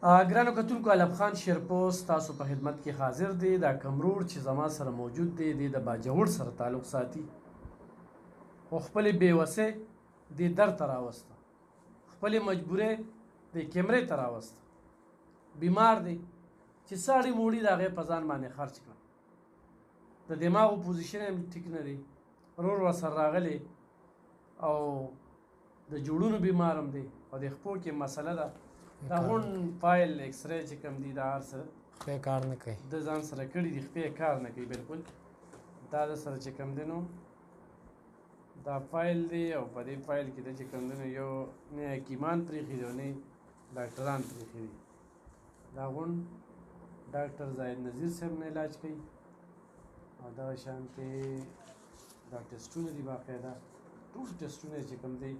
ګرانو کتونکو علب خان شیرپوست تاسو په خدمت کې حاضر دی. دا کمرور چې زما سره موجود دی د باجوړ سره تعلق ساتي، خو خپلې بېوسۍ د در ته راوسته، خپلې مجبورۍ د کیمرې ته راوسته. بیمار دی چې ساړې موړي د هغې په ځان باندې خرچ کړه. د دماغو پوزیشن هم ټیک نه دی، رور ورسره راغلی او د جوړونو بیمار هم دی او د خپو کې مسله ده. دا غونډ فایل ایکس رې چې کوم دي دا هر څه خپې کار نه کوي، د ځان سره کړي دي، خپې کار نه کوي بالکل. دا د سره چې کوم دی نو دا فایل دی او په دې فایل کې د چې کوم دی نو یو نه حکیمان پرېښي دي او نه ډاکټران پرېښي دي. دا غونډ ډاکټر زاهد نذیر صاحب نه علاج کوي او دغه شانتې دا ټسټونه دي باقاعده، ټول ټسټونه چې کوم دی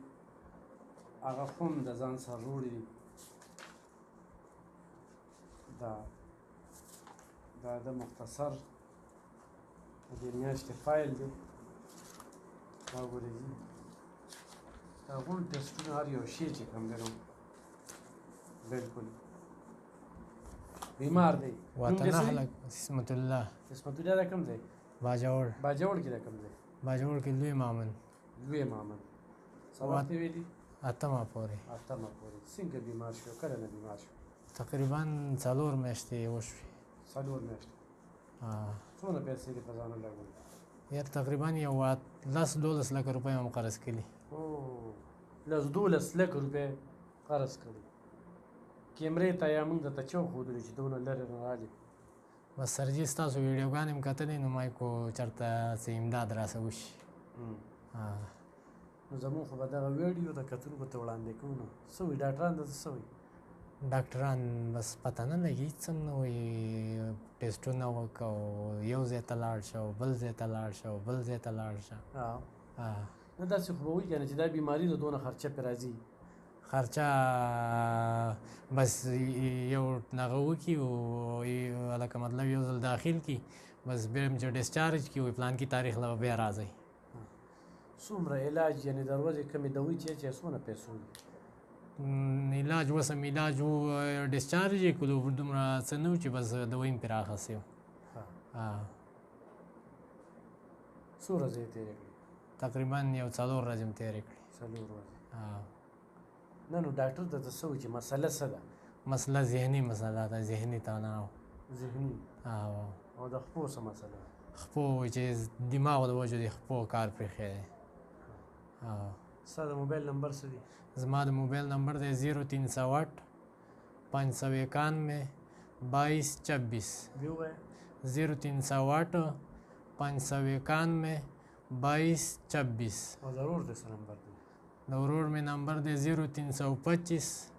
هغه هم د ځان سره روړي دي. دا د مختصر د دې میاشتې فایل دی. دا وګورئ دا غونډ ټسټونه هر یو شی چې کوم دی نو بالکل بیمار دی. وطن اهلک اسمت الله. اسمت الله دا کوم دی؟ باجوړ. باجوړ کې دا کوم دی؟ باجوړ کې لوی مامن. لوی مامن. څه وخت یې ویلي؟ اتمه پورې. اتمه پورې. څنګه بیمار شو؟ کله نه بیمار شو؟ تقریبا 4 میاشتې وشوې. 4 میاشتې. څومره پیسې دې په ځان ولګولې؟ یار تقریبا یو 10-12 لک روپۍ هم قرض کړي. 10-12 لک روپۍ قرض کړي. کیمرې ته یا موږ ته چا وښودلو چې دونه لرې راغلي؟ بس سرجي ستاسو ویډیوګانې مې کتلې نو ما یې کو چېرته څه امداد راسه وشي. نو زمونږ خو به دغه ویډیو د کتونکو ته وړاندې کوو. نو څه وایي ډاکټران دلته څه وایي؟ ډاکټران بس پته نه لګي څه نه وایي، ټسټونه وکړه او یو ځای ته لاړ شه او بل ځای ته لاړ شه او بل ځای ته لاړ شه. نه داسې خو به وایي که نه چې دا بیماري ده دونه خرچه پرې راځي. خرچه بس یو هغه وکړي او لکه مطلب یو ځل داخل کړي بس بیا هم چې ډسچارج کړي وایي پلان کې تاریخ له بیا راځئ. څومره علاج یعنې د ورځې کمې دوی چې څومره پیسو دي؟ علاج وسم علاج و ډسچارج یې کړو دومره څه نه و چې بس دوی هم پرې راخیستې وه. څو ورځې یې تېرې کړې؟ تقریبا یو 4 ورځې مې تېرې کړې. 4 ورځې. نه نو ډاکټر درته څه وایي چې مسله څه ده؟ مسله ذهني مسله ده، ذهني تناو. ذهني او د خپو څه مسله ده؟ خپو وایي چې دماغ د وجې د خپو کار پرېښی دی. ستا د موبایل نمبر څه دی؟ زما د موبایل نمبر دی 0308 591 2226. بیا ووایه. 0308 591 2226. او ضرور دی څه نمبر دی؟ د ورور مې نمبر دی 0325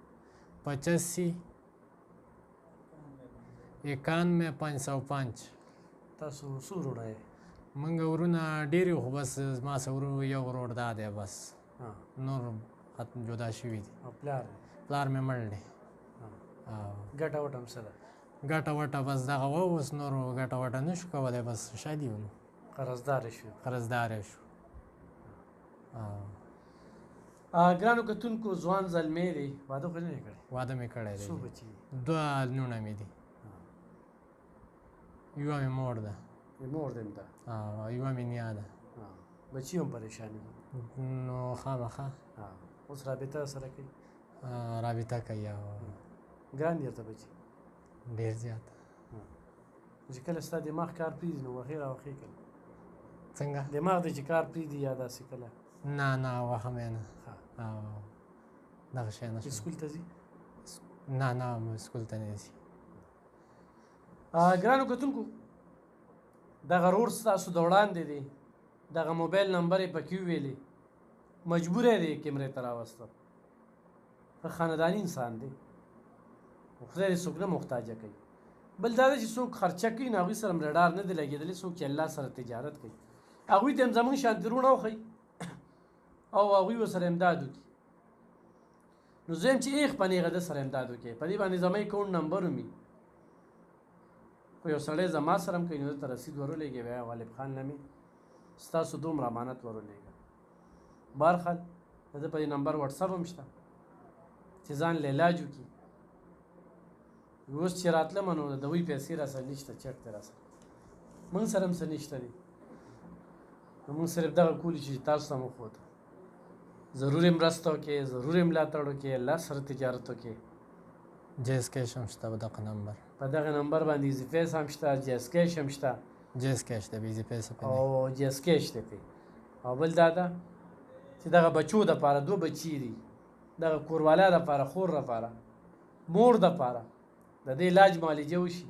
85 91 505. تاسو څو وروڼه یې؟ موږ ورونه ډېر یو خو بس زما سره یو ورور دا دی بس، نور جدا شوي دي. او پلار دی؟ پلار مې مړ دی. ګټه وټه هم څه ده؟ ګټه وټه بس دغه و اوس نور ګټه وټه نه شو کولی، بس شادي ونو قرضدار شو. قرضدار شو. ګرانو کتونکو ځوان زلمی دی، واده خو نه دی کړی؟ واده مې کړی دی. څو بچي دي؟ 2 لوڼه مې دي. یوه مې مور ده. مور دې هم ده؟ یوه مې نیا ده. بچي هم پریشاني دي؟ نو خامخا اوس رابطه سره کوي؟ رابطه کوي. ګران دي ورته بچي؟ ډېر زیات. چې کله ستا دماغ کار پرېږدي نو وښې راوښې که نه؟ څنګه؟ دماغ دی چې کار پرېږدي یا داسې کله؟ نه وخه مې نه دغه شی نه شم. سکول ته ځي؟ نه سکول ته نه ځي. ګرانو کتونکو دغه رور ستاسو د وړاندې دی، دغه موبایل نمبر یې پکې وویلې، مجبوری دی کیمرې ته راوسته. ښه خانداني انسان دی، خدای دې څوک نه محتاجه کوي. بل دا ده چې څوک خرچه کوي نو هغوی سره هم رډار نه دی لګېدلی، څوک چې الله سره تجارت کوي هغوی ته هم زمونږ شانتې وروڼه وښیي او هغوی ورسره امداد وکړي. نو زه یم چې ایخ په نیغه ده سره امداد وکړي. په دې باندې زما اکاونټ نمبر هم وي، خو یو سړی زما سره هم کوي نو دلته رسید ورولېږي بیا غالب خان نه مې ستاسو دومره امانت ورولېږه. بهرحال د ده په دې نمبر وټساپ هم شته چې ځان له علاج وکړي. اوس چې راتلم نو د دوی پیسې راسره نشته چک ته راسره موږ سره هم څه نشته دی نو موږ صرف دغه کولی چې تاسو ته مو ښوده ضرور یې مرسته وکړئ ضرور یې ملاتړ وکړئ الله سره تجارت وکړئ جیس کیش هم شته په دغه نمبر په دغه نمبر باندې ایزي پیس هم شته جیس کیش هم شته جیس کیش دی بیزی پیسه په او جیس کیش دی پې او بل دا ده چې دغه بچو دپاره دوه بچي دي دغه کوروالا دپاره خور دپاره مور دپاره د دې علاج معالجه وشي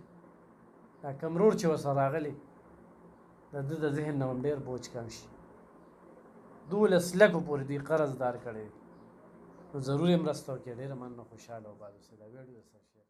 دا کمرور چې ورسره راغلی د ده د ذهن نه هم ډېر بوج کم شي 12 لکو پورې دوی قرض دار کړی دی نو ضرور یې مرسته وکړي ډېره مننه خوشحاله وباد اوسئ دا ویډیو سره شیر